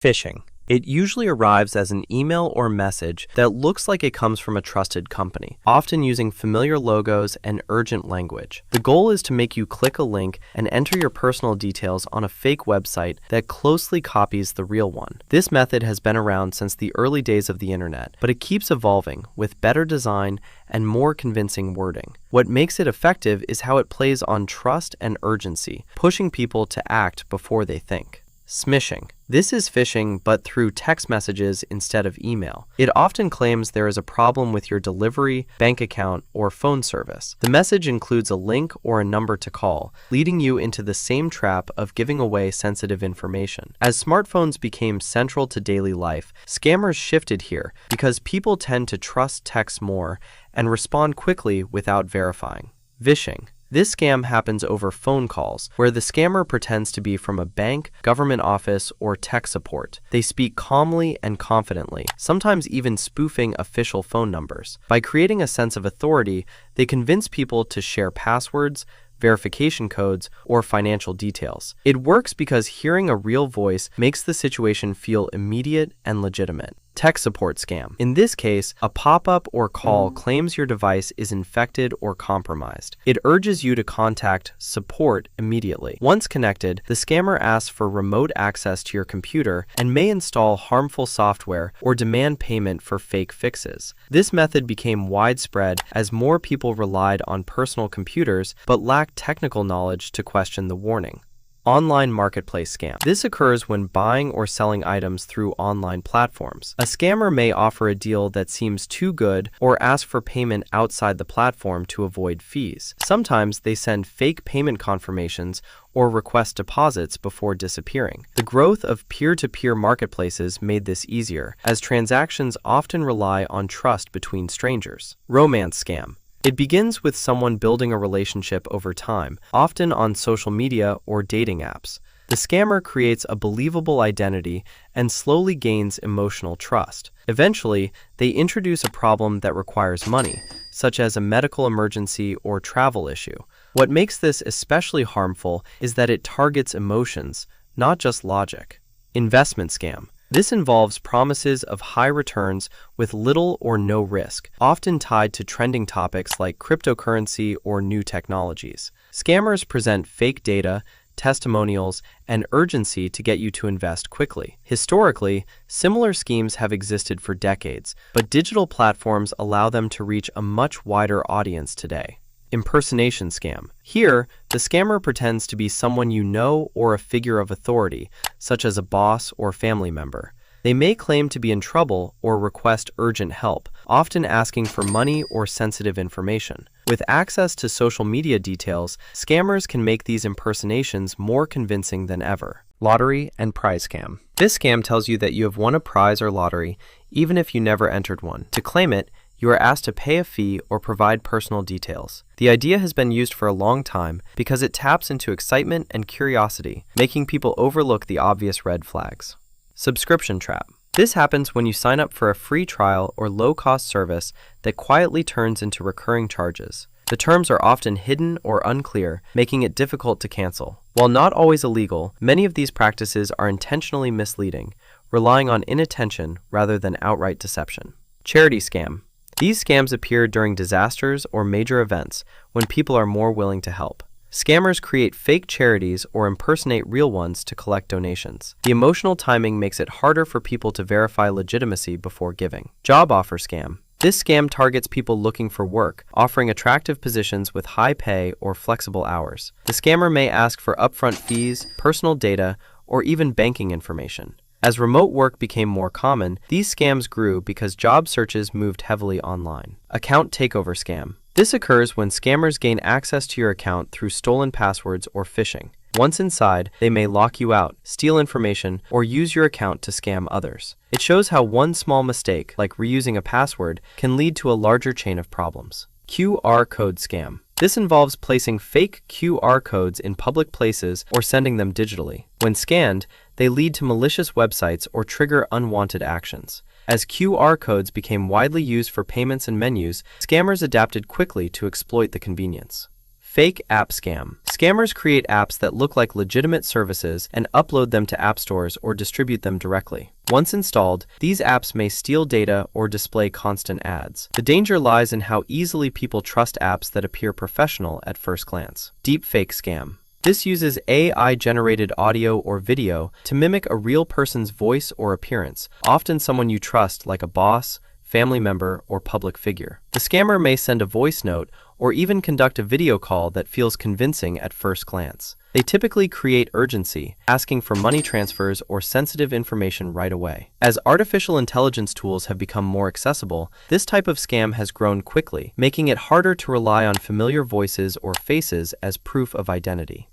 Phishing. It usually arrives as an email or message that looks like it comes from a trusted company, often using familiar logos and urgent language. The goal is to make you click a link and enter your personal details on a fake website that closely copies the real one. This method has been around since the early days of the internet, but it keeps evolving with better design and more convincing wording. What makes it effective is how it plays on trust and urgency, pushing people to act before they think. Smishing. This is phishing, but through text messages instead of email. It often claims there is a problem with your delivery, bank account, or phone service. The message includes a link or a number to call, leading you into the same trap of giving away sensitive information. As smartphones became central to daily life, scammers shifted here because people tend to trust text more and respond quickly without verifying. Vishing. This scam happens over phone calls, where the scammer pretends to be from a bank, government office, or tech support. They speak calmly and confidently, sometimes even spoofing official phone numbers. By creating a sense of authority, they convince people to share passwords, verification codes, or financial details. It works because hearing a real voice makes the situation feel immediate and legitimate. Tech support scam. In this case, a pop-up or call claims your device is infected or compromised. It urges you to contact support immediately. Once connected, the scammer asks for remote access to your computer and may install harmful software or demand payment for fake fixes. This method became widespread as more people relied on personal computers but lacked technical knowledge to question the warning. Online marketplace scam. This occurs when buying or selling items through online platforms. A scammer may offer a deal that seems too good or ask for payment outside the platform to avoid fees. Sometimes they send fake payment confirmations or request deposits before disappearing. The growth of peer-to-peer marketplaces made this easier, as transactions often rely on trust between strangers. Romance scam. It begins with someone building a relationship over time, often on social media or dating apps. The scammer creates a believable identity and slowly gains emotional trust. Eventually, they introduce a problem that requires money, such as a medical emergency or travel issue. What makes this especially harmful is that it targets emotions, not just logic. Investment scam. This involves promises of high returns with little or no risk, often tied to trending topics like cryptocurrency or new technologies. Scammers present fake data, testimonials, and urgency to get you to invest quickly. Historically, similar schemes have existed for decades, but digital platforms allow them to reach a much wider audience today. Impersonation scam. Here, the scammer pretends to be someone you know or a figure of authority, such as a boss or family member. They may claim to be in trouble or request urgent help, often asking for money or sensitive information. With access to social media details, scammers can make these impersonations more convincing than ever. Lottery and prize scam. This scam tells you that you have won a prize or lottery, even if you never entered one. To claim it, you are asked to pay a fee or provide personal details. The idea has been used for a long time because it taps into excitement and curiosity, making people overlook the obvious red flags. Subscription trap. This happens when you sign up for a free trial or low-cost service that quietly turns into recurring charges. The terms are often hidden or unclear, making it difficult to cancel. While not always illegal, many of these practices are intentionally misleading, relying on inattention rather than outright deception. Charity scam. These scams appear during disasters or major events when people are more willing to help. Scammers create fake charities or impersonate real ones to collect donations. The emotional timing makes it harder for people to verify legitimacy before giving. Job offer scam. This scam targets people looking for work, offering attractive positions with high pay or flexible hours. The scammer may ask for upfront fees, personal data, or even banking information. As remote work became more common, these scams grew because job searches moved heavily online. Account takeover scam. This occurs when scammers gain access to your account through stolen passwords or phishing. Once inside, they may lock you out, steal information, or use your account to scam others. It shows how one small mistake, like reusing a password, can lead to a larger chain of problems. QR code scam. This involves placing fake QR codes in public places or sending them digitally. When scanned, they lead to malicious websites or trigger unwanted actions. As QR codes became widely used for payments and menus, scammers adapted quickly to exploit the convenience. Fake app scam. Scammers create apps that look like legitimate services and upload them to app stores or distribute them directly. Once installed, these apps may steal data or display constant ads. The danger lies in how easily people trust apps that appear professional at first glance. Deepfake scam. This uses AI-generated audio or video to mimic a real person's voice or appearance, often someone you trust like a boss, family member, or public figure. The scammer may send a voice note or even conduct a video call that feels convincing at first glance. They typically create urgency, asking for money transfers or sensitive information right away. As artificial intelligence tools have become more accessible, this type of scam has grown quickly, making it harder to rely on familiar voices or faces as proof of identity.